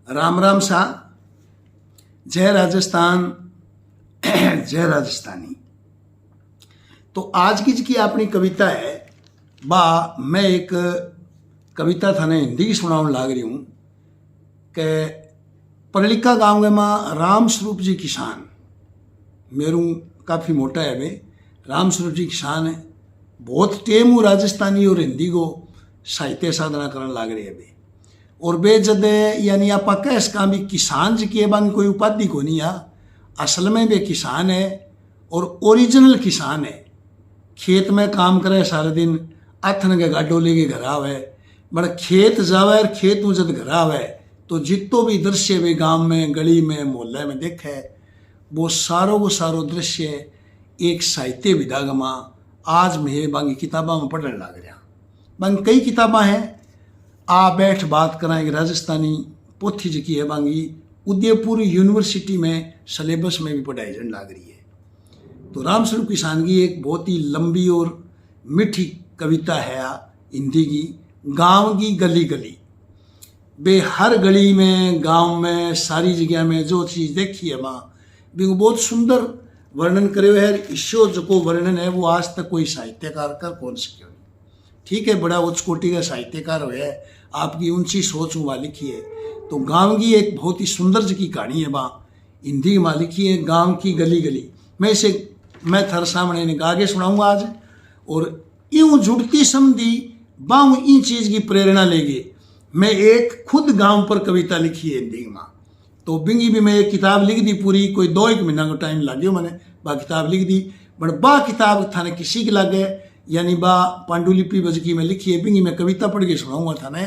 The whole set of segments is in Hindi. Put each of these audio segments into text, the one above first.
राम राम सा। जय राजस्थान, जय राजस्थानी। तो आज की जी अपनी कविता है बा मैं एक कविता थाने हिंदी की सुनाने लाग रही हूँ कि परलिका गाँव में राम स्वरूप जी किसान मेरू काफ़ी मोटा है वे राम स्वरूप जी किसान है। बहुत टेम राजस्थानी और हिंदी को साहित्य साधना करने लाग रही है वे। और वे जद यानी आप कह सका भी किसान जी की बांग कोई उपाधि को नहीं आ, असल में वे किसान है और ओरिजिनल किसान है। खेत में काम करे सारे दिन, आथन के गाडो लेके घर आवे, बड़ा खेत जावे और खेत में जब घर आवे तो जितो भी दृश्य वे गांव में, गली में, मोहल्ले में देखे वो सारो दृश्य एक साहित्य विधाग में आज मैं बांगी किताबा में पढ़ने लग रहा। बांगी कई किताबा हैं, आ बैठ बात कराएंगे राजस्थानी पोथी जी की है बांगी उदयपुर यूनिवर्सिटी में सिलेबस में भी पढ़ाई जाने लग रही है। तो राम स्वरूप किसान की एक बहुत ही लंबी और मीठी कविता है हिंदी की, गांव की गली गली। बे हर गली में, गांव में, सारी जगह में जो चीज़ देखी है माँ भी वो बहुत सुंदर वर्णन करे हुए है। ईश्वर जो को वर्णन है वो आज तक कोई साहित्यकार कर कौन सके। ठीक है, बड़ा उच्च कोटि का साहित्यकार हो है, आपकी ऊंची सोच वहाँ लिखी है। तो गांव की एक बहुत ही सुंदर जी की कहानी है वहाँ हिंदी में लिखी है, गांव की गली गली। मैं थर सामने गा के सुनाऊंगा आज। और यूं जुड़ती समझी बाऊ इन चीज की प्रेरणा लेगे मैं एक खुद गांव पर कविता लिखी है हिंदी में। तो बिंगी भी मैं एक किताब लिख दी पूरी, कोई 2-1 महीना का टाइम लग गया मैंने बा किताब लिख दी। बट बा किताब थाने किसी के लगे यानी बा पांडुलिपि बजकी में लिखी है, बिंगी मैं कविता पढ़ के सुनाऊंगा थाने।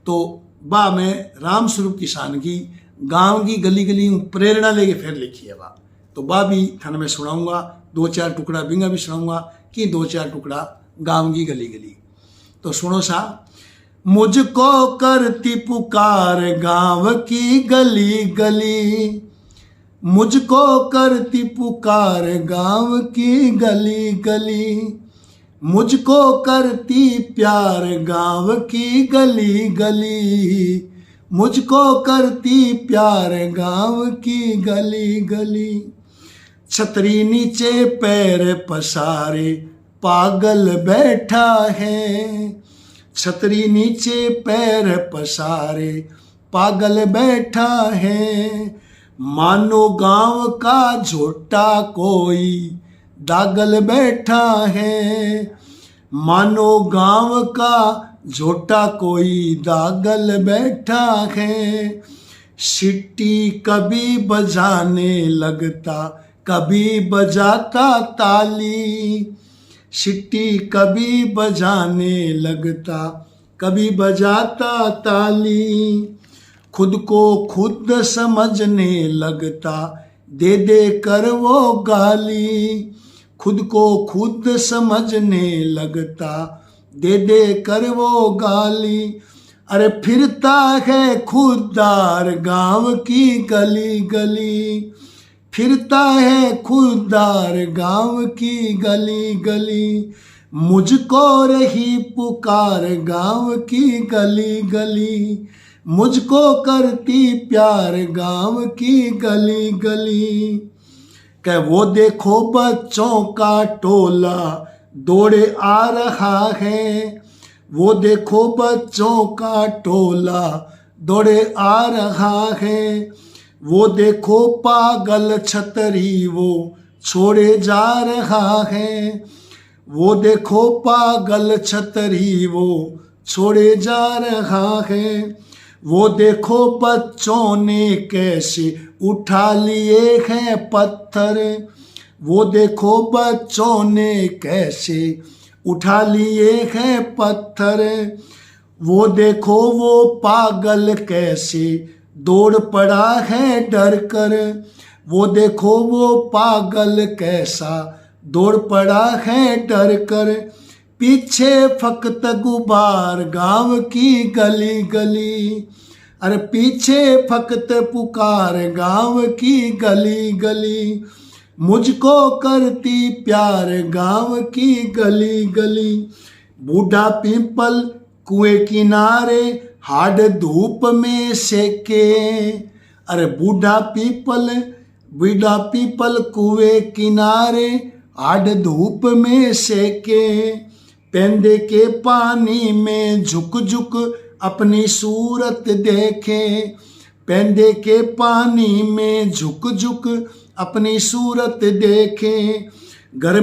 तो बा मैं राम स्वरूप किसान की गांव की गली गली प्रेरणा लेके फिर लिखी है बा। तो बा भी थाने मैं सुनाऊंगा, 2-4 टुकड़ा बिंगा भी सुनाऊंगा कि 2-4 टुकड़ा गांव की गली गली। तो सुनो सा। मुझको करती पुकार गांव की गली गली, मुझको करती पुकार गांव की गली गली, मुझको करती प्यार गांव की गली गली, मुझको करती प्यार गांव की गली गली। छतरी नीचे पैर पसारे पागल बैठा है, छतरी नीचे पैर पसारे पागल बैठा है, मानो गांव का झोटा कोई दागल बैठा है, मानो गांव का झोटा कोई दागल बैठा है। सिट्टी कभी बजाने लगता कभी बजाता ताली, सिट्टी कभी बजाने लगता कभी बजाता ताली, खुद को खुद समझने लगता दे दे कर वो गाली, खुद को खुद समझने लगता दे दे कर वो गाली। अरे फिरता है खुददार गांव की गली गली, फिरता है खुददार गांव की गली गली, मुझको रही पुकार गांव की गली गली, मुझको करती प्यार गांव की गली गली। क्या वो देखो बच्चों का टोला दौड़े आ रहा है, वो देखो बच्चों का टोला दौड़े आ रहा है, वो देखो पागल छतरी वो छोड़े जा रहा है, वो देखो पागल छतरी वो छोड़े जा रहा है, वो देखो बच्चों ने कैसे उठा लिए हैं पत्थर, वो देखो बच्चों ने कैसे उठा लिए हैं पत्थर, वो देखो वो पागल कैसे दौड़ पड़ा है डर कर, वो देखो वो पागल कैसा दौड़ पड़ा है डर कर, पीछे फकत गुबार गांव की गली गली, अरे पीछे फकत पुकार गांव की गली गली, मुझको करती प्यार गांव की गली गली। बूढ़ा पीपल कुएं किनारे हाड धूप में सेके। अरे बूढ़ा पीपल कुएं किनारे हाड धूप में सेके। पेंदे के पानी में झुक झुक अपनी सूरत देखे। पेंदे के पानी में झुक झुक अपनी सूरत देखे। घर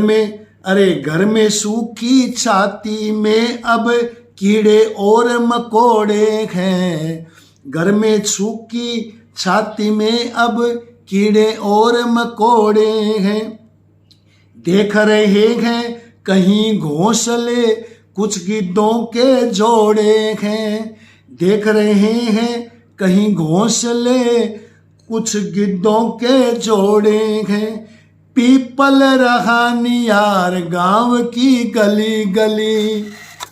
में सूखी छाती में अब कीड़े और मकोड़े हैं। घर में सूखी छाती में अब कीड़े और मकोड़े हैं। देख रहे हैं कहीं घोंसले कुछ गिद्धों के जोड़े हैं। देख रहे हैं कहीं घोंसले कुछ गिद्धों के जोड़े हैं। पीपल रहा निहार गांव की गली गली।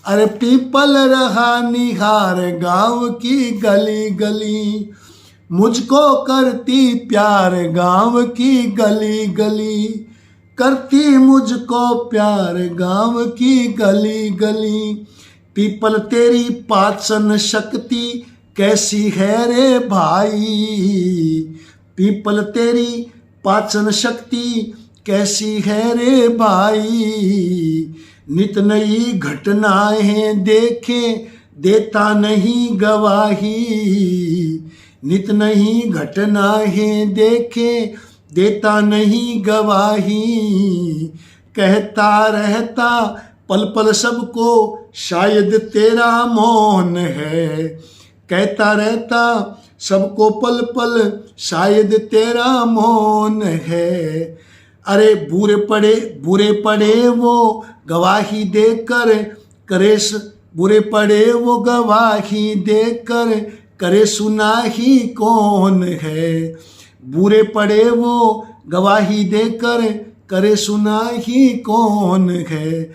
अरे पीपल रहा निहार गांव की गली गली। मुझको करती प्यार गांव की गली गली। करती मुझको प्यार गांव की गली गली। पीपल तेरी पाचन शक्ति कैसी है रे भाई। पीपल तेरी पाचन शक्ति कैसी है रे भाई। नित नई घटनाएं देखे देता नहीं गवाही। नित नई घटनाएं देखे देता नहीं गवाही। कहता रहता पल पल सबको शायद तेरा मौन है। कहता रहता सबको पल पल शायद तेरा मौन है। अरे बुरे पड़े वो गवाही देकर बुरे पड़े वो गवाही देकर करे सुना ही कौन है। बुरे पड़े वो गवाही देकर करे सुना ही कौन है।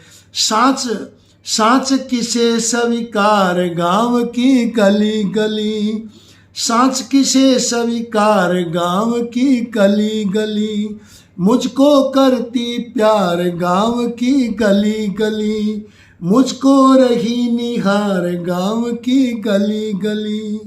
सांच किसे स्वीकार गांव की गली गली। सांच किसे स्वीकार गांव की गली गली। मुझको करती प्यार गांव की गली गली। मुझको रही निहार गांव की गली गली।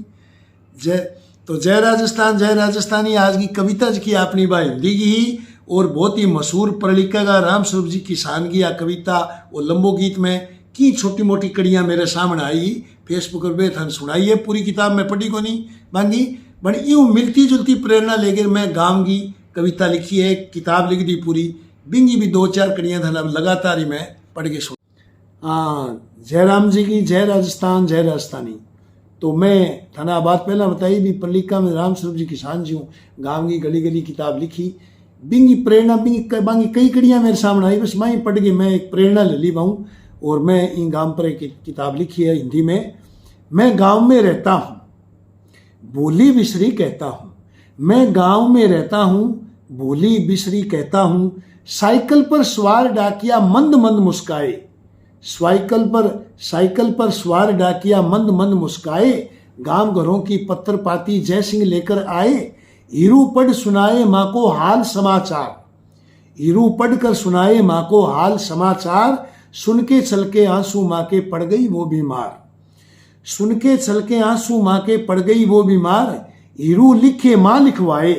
जय राजस्थान जय राजस्थानी। आज की कविता की आपने बा हिंदी की और बहुत ही मशहूर पढ़ लिखेगा राम स्वरूप जी किसान की यह कविता और लंबो गीत में की छोटी मोटी कड़ियाँ मेरे सामने आई फेसबुक पर थन सुनाई है। पूरी किताब में पढ़ी को नहीं मांगी बट यूँ मिलती जुलती प्रेरणा लेकर मैं गाँव की कविता लिखी है। किताब लिख दी पूरी बिंगी भी 2-4 कड़ियाँ था लगातार ही मैं पढ़ के सुन। हाँ जयराम जी की जय राजस्थान जय राजस्थानी। तो मैं थाना बात पहला बताई भी पल्लिका में राम स्वरूप जी किसान जी हूँ गाँव की गली गली किताब लिखी। बिंगी प्रेरणा बांगी कई कड़ियाँ मेरे सामने आई बस मैं पढ़ के मैं एक प्रेरणा ले ली पाऊँ और मैं इन गाँव पर एक किताब लिखी है हिंदी में। मैं गाँव में रहता हूँ बोली बिसरी कहता हूँ। मैं गाँव में रहता हूँ बोली बिसरी कहता हूँ। साइकिल पर सवार डाकिया मंद मंद मुस्काए। साइकिल पर सवार डाकिया मंद मंद मुस्काए। गांव घरों की पत्थर पाती जय सिंह लेकर आए। हीरू पढ़ सुनाए माँ को हाल समाचार। हीरू पढ़ कर सुनाए माँ को हाल समाचार। सुन के छलके आंसू माँ के पड़ गई वो बीमार। सुन के छलके आंसू माँ के पड़ गई वो बीमार। हीरू लिखे माँ लिखवाए।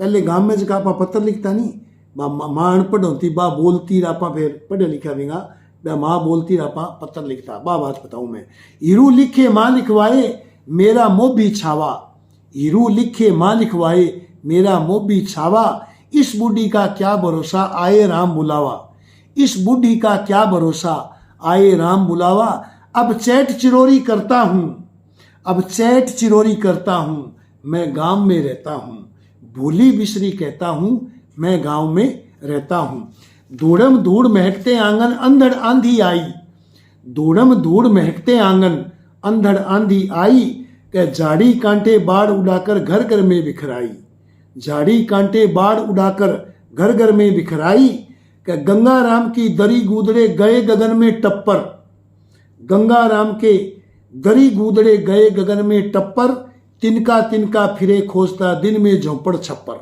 पहले गांव में जगह आपा पत्र लिखता नहीं माँ अनपढ़ होती बा बोलती रापा फिर पढ़े लिखा बिंगा माँ बोलती रापा पत्र लिखता बा बात बताऊं मैं। हीरू लिखे माँ लिखवाए मेरा मोह भी छावा। हीरू लिखे माँ लिखवाए मेरा मोह भी छावा। इस बूढ़ी का क्या भरोसा आए राम बुलावा। इस बूढ़ी का क्या भरोसा आए राम बुलावा। अब चैट चिरोरी करता हूँ। अब चैट चिरोरी करता हूँ। मैं गांव में रहता हूँ भूली बिसरी कहता हूँ। मैं गांव में रहता हूँ। धूड़म धूड़ महकते आंगन अंधड़ आंधी आई। धूड़म धूड़ महकते आंगन अंधड़ आंधी आई। के झाड़ी कांटे बाढ़ उड़ाकर घर घर में बिखराई। झाड़ी कांटे बाढ़ उड़ाकर घर घर में बिखराई। के गंगा राम की दरी गूदड़े गए गगन में टप्पर। गंगा राम के दरी गूदड़े गए गगन में टप्पर। तिनका तिनका फिरे खोजता दिन में झोंपड़ छप्पर।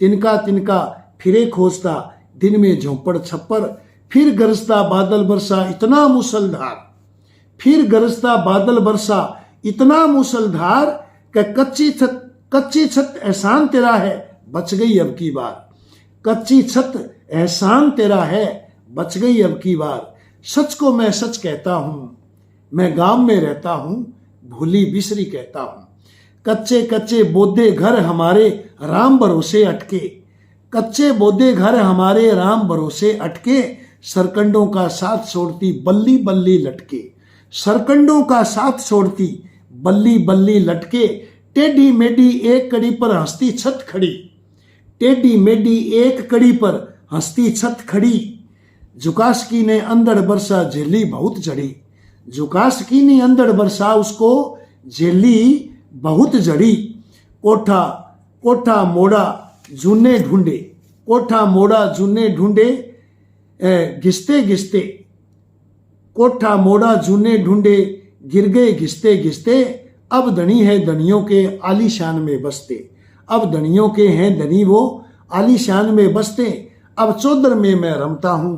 तिनका तिनका फिरे खोजता दिन में झोंपड़ छप्पर। फिर गरजता बादल बरसा इतना मुसलधार। फिर गरजता बादल बरसा इतना मूसलधार कि कच्ची छत एहसान तेरा है, बच गई अब की बार। कच्ची छत एहसान तेरा है, बच गई अब की बार। सच को मैं सच कहता हूं, मैं गांव में रहता हूं, भूली बिसरी कहता हूं। कच्चे कच्चे बोदे घर हमारे राम भरोसे अटके, कच्चे बोदे घर हमारे राम भरोसे अटके। सरकंडों का साथ छोड़ती बल्ली बल्ली लटके, सरकंडों का साथ छोड़ती बल्ली बल्ली लटके। टेढ़ी मेढ़ी एक कड़ी पर हंसती छत खड़ी, टेढ़ी मेढ़ी एक कड़ी पर हंसती छत खड़ी। जुकासकी ने अंधड़ बरसा झेली बहुत जड़ी, जुकासकी ने अंधड़ बरसा उसको झेली बहुत जड़ी। कोठा कोठा मोड़ा जूने ढूंढे, कोठा मोड़ा जूने ढूंढे घिसते घिसते। कोठा मोड़ा जूने ढूंढे गिर गए घिसते घिसते। अब धनी है धनियों के आलीशान में बसते, अब धनियों के हैं धनी वो आलीशान में बसते। अब चौधर में मैं रमता हूँ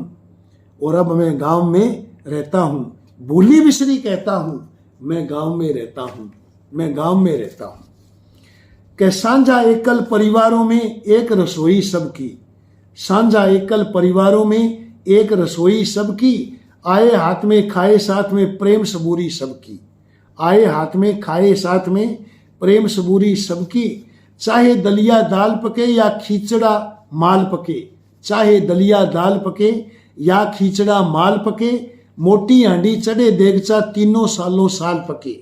और अब मैं गांव में रहता हूँ, भूली बिसरी कहता हूँ, मैं गांव में रहता हूँ, मैं गांव में रहता हूँ। कि साझा एकल परिवारों में एक रसोई सबकी, साझा एकल परिवारों में एक रसोई सबकी। आए हाथ में खाए साथ में प्रेम सबूरी सबकी, आए हाथ में खाए साथ में प्रेम सबूरी सबकी। चाहे दलिया दाल पके या खिचड़ा माल पके, चाहे दलिया दाल पके या खिचड़ा माल पके। मोटी हांडी चढ़े देगचा तीनों सालों साल पके,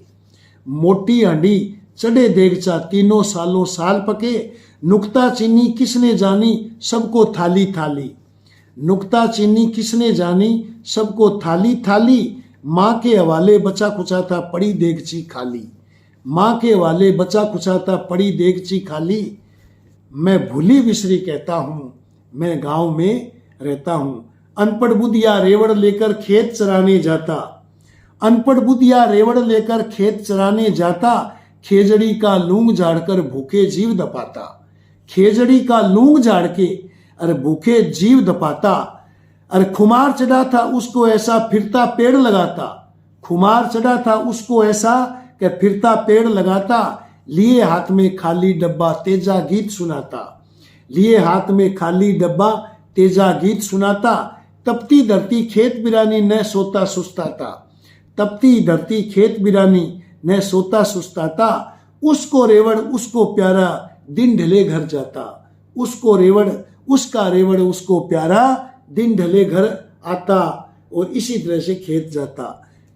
मोटी हांडी चढ़े देगचा तीनों सालों साल पके। नुक्ता चीनी किसने जानी सबको थाली थाली, नुक्ता चीनी किसने जानी सबको थाली थाली। माँ के हवाले बचा कुचाता पड़ी देगची खाली, माँ के हवाले बचा कुचाता पड़ी देगची खाली। मैं भूली बिसरी कहता हूँ, मैं गांव में रहता हूँ। अनपढ़ बुधिया रेवड़ लेकर खेत चराने जाता, अनपढ़ बुधिया रेवड़ लेकर खेत चराने जाता। खेजड़ी का लूंग झाड़कर भूखे जीव दपाता, खेजड़ी का लूंग झाड़ के अरे भूखे जीव दपाता। अरे खुमार चढ़ा था उसको ऐसा फिरता पेड़ लगाता, खुमार चढ़ा था उसको ऐसा कि फिरता पेड़ लगाता। लिए हाथ में खाली डब्बा तेजा गीत सुनाता, लिए हाथ में खाली डब्बा तेजा गीत सुनाता। तपती धरती खेत बिरानी न सोता सुस्ताता, तपती धरती खेत बिरानी न सोता सुस्ताता। उसको रेवड़ उसको प्यारा दिन ढले घर जाता, उसको रेवड़ उसका रेवड़ उसको प्यारा दिन ढले घर आता। और इसी तरह से खेत जाता।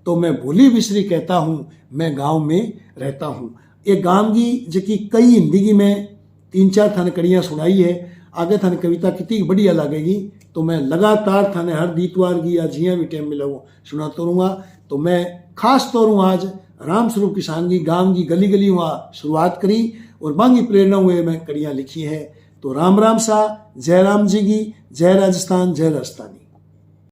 तो मैं भूली बिसरी कहता हूँ, मैं गांव में रहता हूँ। ये गांव की जबकि कई हिंदी की मैं 3-4 थाने कड़ियाँ सुनाई है। आगे थाने कविता कितनी बढ़िया लगेगी तो मैं लगातार थाने हर दीतवार की या जिया भी टाइम मिला वो सुनाता रहूँगा। तो मैं खास तौर हूँ आज राम स्वरूप किसान की गांव की गली गली वहाँ शुरुआत करी और बाकी प्रेरणा हुए मैं कड़ियाँ लिखी है। तो राम राम सा, जय राम जी की, जय राजस्थान, जय राजस्थानी।